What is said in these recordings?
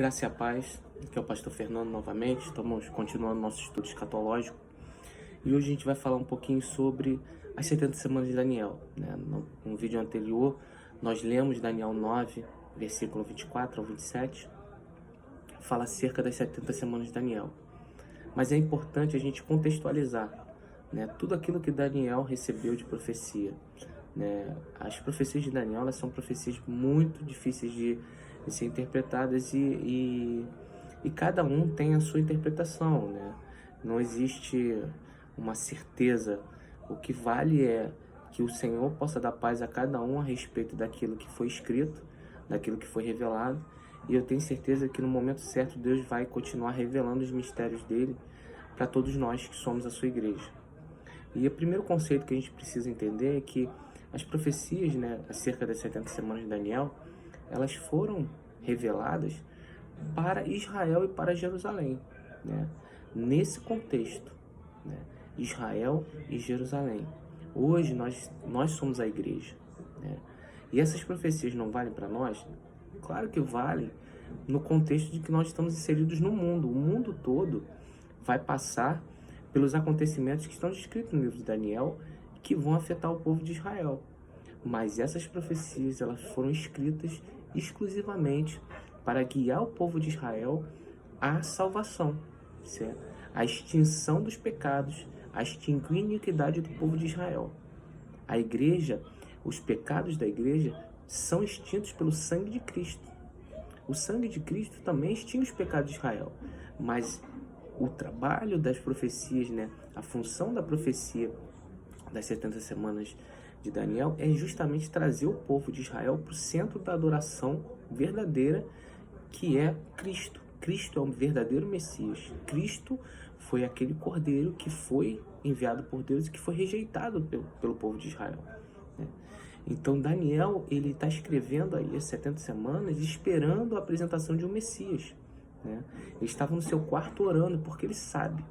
Graça e a paz, aqui é o pastor Fernando novamente, estamos continuando nosso estudo escatológico e hoje a gente vai falar um pouquinho sobre as 70 semanas de Daniel. No vídeo anterior nós lemos Daniel 9, versículo 24 ao 27, fala acerca das 70 semanas de Daniel, mas é importante a gente contextualizar tudo aquilo que Daniel recebeu de profecia. As profecias de Daniel, elas são profecias muito difíceis de ser interpretadas e cada um tem a sua interpretação. Não existe uma certeza. O que vale é que o Senhor possa dar paz a cada um a respeito daquilo que foi escrito, daquilo que foi revelado, e eu tenho certeza que no momento certo Deus vai continuar revelando os mistérios dele para todos nós que somos a sua igreja. E o primeiro conceito que a gente precisa entender é que as profecias, acerca das 70 semanas de Daniel, elas foram reveladas para Israel e para Jerusalém. Nesse contexto, Israel e Jerusalém. Hoje nós somos a igreja. E essas profecias não valem para nós? Claro que valem no contexto de que nós estamos inseridos no mundo. O mundo todo vai passar pelos acontecimentos que estão descritos no livro de Daniel, que vão afetar o povo de Israel. Mas essas profecias, elas foram escritas exclusivamente para guiar o povo de Israel à salvação, certo? À extinção dos pecados, a extinguir a iniquidade do povo de Israel. A igreja, os pecados da igreja são extintos pelo sangue de Cristo. O sangue de Cristo também extingue os pecados de Israel, mas o trabalho das profecias, a função da profecia das 70 semanas de Daniel é justamente trazer o povo de Israel para o centro da adoração verdadeira, que é Cristo. Cristo é o verdadeiro Messias. Cristo foi aquele cordeiro que foi enviado por Deus e que foi rejeitado pelo povo de Israel. Então Daniel, ele está escrevendo aí as 70 semanas esperando a apresentação de um Messias. Ele estava no seu quarto orando porque ele sabe.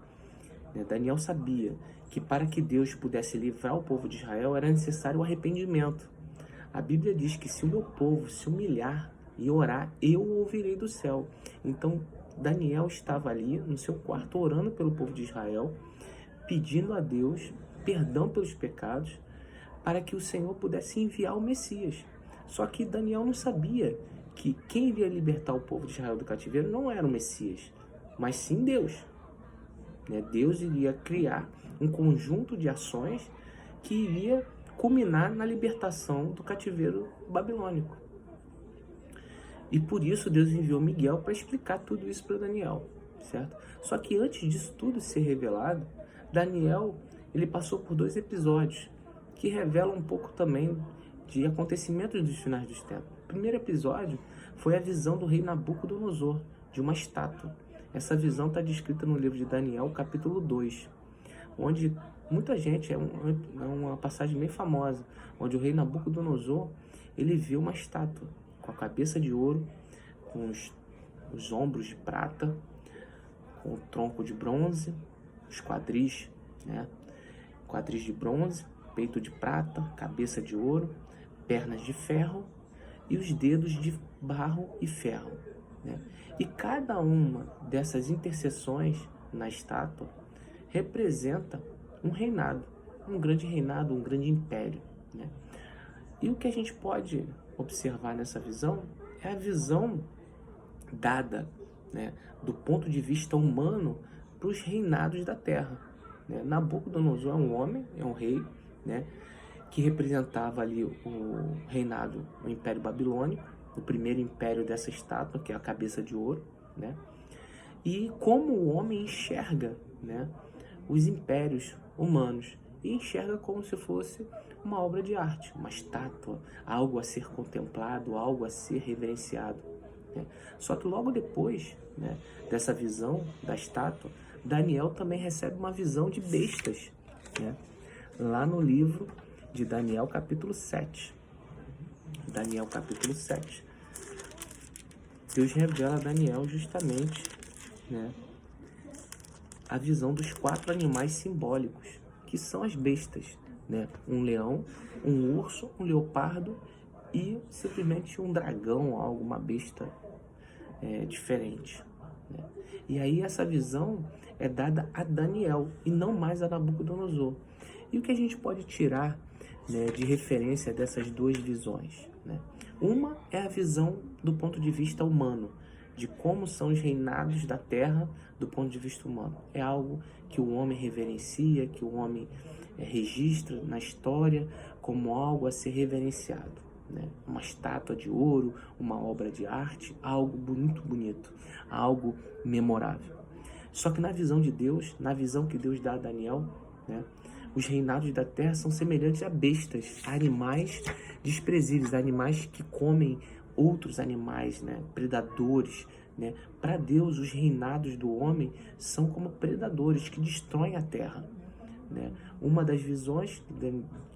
Daniel sabia que para que Deus pudesse livrar o povo de Israel era necessário o arrependimento. A Bíblia diz que se o meu povo se humilhar e orar, eu o ouvirei do céu. Então Daniel estava ali no seu quarto orando pelo povo de Israel, pedindo a Deus perdão pelos pecados, para que o Senhor pudesse enviar o Messias. Só que Daniel não sabia que quem iria libertar o povo de Israel do cativeiro não era o Messias, mas sim Deus. Deus iria criar um conjunto de ações que iria culminar na libertação do cativeiro babilônico. E por isso Deus enviou Miguel para explicar tudo isso para Daniel, certo? Só que antes disso tudo ser revelado, Daniel, ele passou por 2 episódios que revelam um pouco também de acontecimentos dos finais dos tempos. O primeiro episódio foi a visão do rei Nabucodonosor, de uma estátua. Essa visão está descrita no livro de Daniel, capítulo 2, onde muita gente, é uma passagem bem famosa, onde o rei Nabucodonosor, ele viu uma estátua com a cabeça de ouro, com os ombros de prata, com o tronco de bronze, os quadris, quadris de bronze, peito de prata, cabeça de ouro, pernas de ferro e os dedos de barro e ferro. E cada uma dessas interseções na estátua representa um reinado, um grande reinado, um grande império. E o que a gente pode observar nessa visão é a visão dada, do ponto de vista humano para os reinados da terra. Nabucodonosor é um homem, é um rei, que representava ali o reinado, o Império Babilônico, o primeiro império dessa estátua, que é a cabeça de ouro, e como o homem enxerga, os impérios humanos, e enxerga como se fosse uma obra de arte, uma estátua, algo a ser contemplado, algo a ser reverenciado. Só que logo depois, dessa visão da estátua, Daniel também recebe uma visão de bestas, lá no livro de Daniel capítulo 7. Daniel capítulo 7. Deus revela a Daniel justamente a visão dos 4 animais simbólicos, que são as bestas. Um leão, um urso, um leopardo e simplesmente um dragão, alguma besta diferente, né? E aí essa visão é dada a Daniel e não mais a Nabucodonosor. E o que a gente pode tirar, né, de referência dessas duas visões, né? Uma é a visão do ponto de vista humano, de como são os reinados da terra do ponto de vista humano. É algo que o homem reverencia, que o homem registra na história como algo a ser reverenciado, né? Uma estátua de ouro, uma obra de arte, algo muito bonito, algo memorável. Só que na visão de Deus, na visão que Deus dá a Daniel, né, os reinados da terra são semelhantes a bestas, a animais desprezíveis, animais que comem outros animais, né, predadores, né? Para Deus, os reinados do homem são como predadores que destroem a terra, né? Uma das visões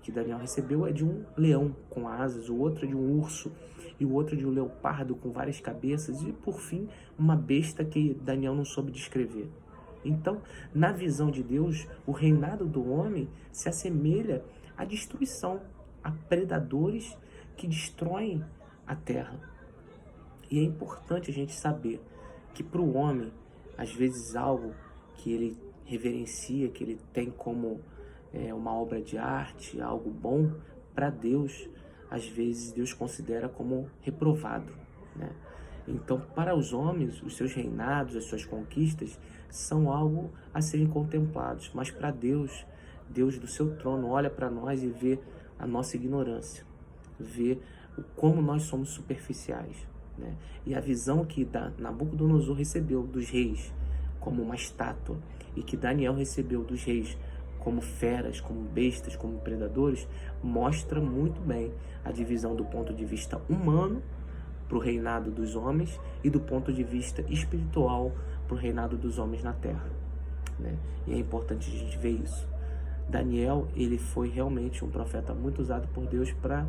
que Daniel recebeu é de um leão com asas, o outro é de um urso, e o outro de um leopardo com várias cabeças, e por fim, uma besta que Daniel não soube descrever. Então, na visão de Deus, o reinado do homem se assemelha à destruição, a predadores que destroem a terra. E é importante a gente saber que para o homem, às vezes algo que ele reverencia, que ele tem como uma obra de arte, algo bom, para Deus, às vezes Deus considera como reprovado, né? Então, para os homens, os seus reinados, as suas conquistas, são algo a serem contemplados. Mas para Deus, Deus do seu trono olha para nós e vê a nossa ignorância, vê como nós somos superficiais, né? E a visão que Nabucodonosor recebeu dos reis como uma estátua e que Daniel recebeu dos reis como feras, como bestas, como predadores, mostra muito bem a divisão do ponto de vista humano para o reinado dos homens e do ponto de vista espiritual para o reinado dos homens na terra, né? E é importante a gente ver isso. Daniel, ele foi realmente um profeta muito usado por Deus para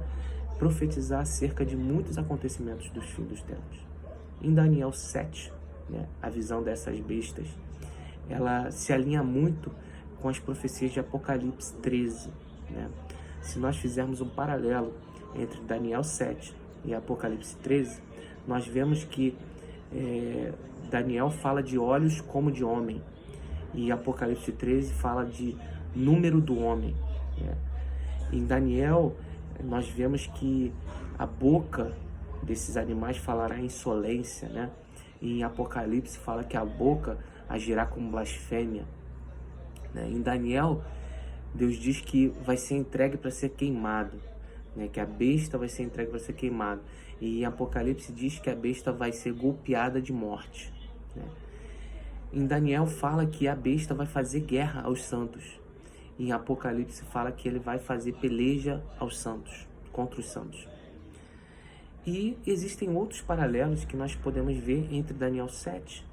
profetizar acerca de muitos acontecimentos dos fins dos tempos. Em Daniel 7, né, a visão dessas bestas, ela se alinha muito com as profecias de Apocalipse 13, né? Se nós fizermos um paralelo entre Daniel 7 e Apocalipse 13, nós vemos que Daniel fala de olhos como de homem, e Apocalipse 13 fala de número do homem, né? Em Daniel, nós vemos que a boca desses animais falará insolência, né? E em Apocalipse fala que a boca agirá como blasfêmia, né? Em Daniel, Deus diz que vai ser entregue para ser queimado, né? Que a besta vai ser entregue para ser queimado. E em Apocalipse diz que a besta vai ser golpeada de morte, né? Em Daniel fala que a besta vai fazer guerra aos santos. Em Apocalipse fala que ele vai fazer peleja aos santos, contra os santos. E existem outros paralelos que nós podemos ver entre Daniel 7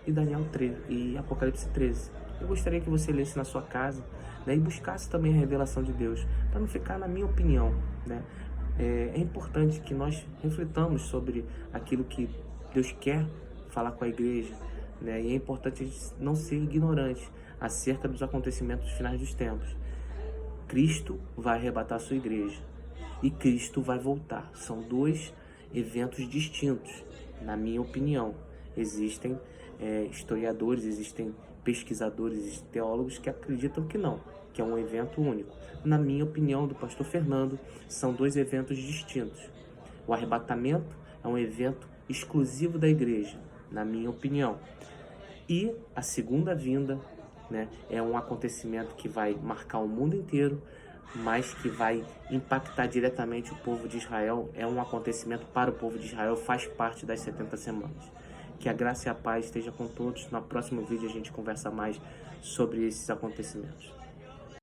e Daniel 13 e Apocalipse 13. Eu gostaria que você lesse na sua casa, né, e buscasse também a revelação de Deus, para não ficar na minha opinião, né? É importante que nós refletamos sobre aquilo que Deus quer falar com a igreja, né? E é importante a gente não ser ignorante acerca dos acontecimentos dos finais dos tempos. Cristo vai arrebatar a sua igreja e Cristo vai voltar. São dois eventos distintos, na minha opinião. Existem historiadores, existem pesquisadores, existem teólogos que acreditam que não, que é um evento único. Na minha opinião, do pastor Fernando, são dois eventos distintos. O arrebatamento é um evento exclusivo da igreja, na minha opinião. E a segunda vinda, né, é um acontecimento que vai marcar o mundo inteiro, mas que vai impactar diretamente o povo de Israel. É um acontecimento para o povo de Israel, faz parte das 70 semanas. Que a graça e a paz esteja com todos. No próximo vídeo a gente conversa mais sobre esses acontecimentos.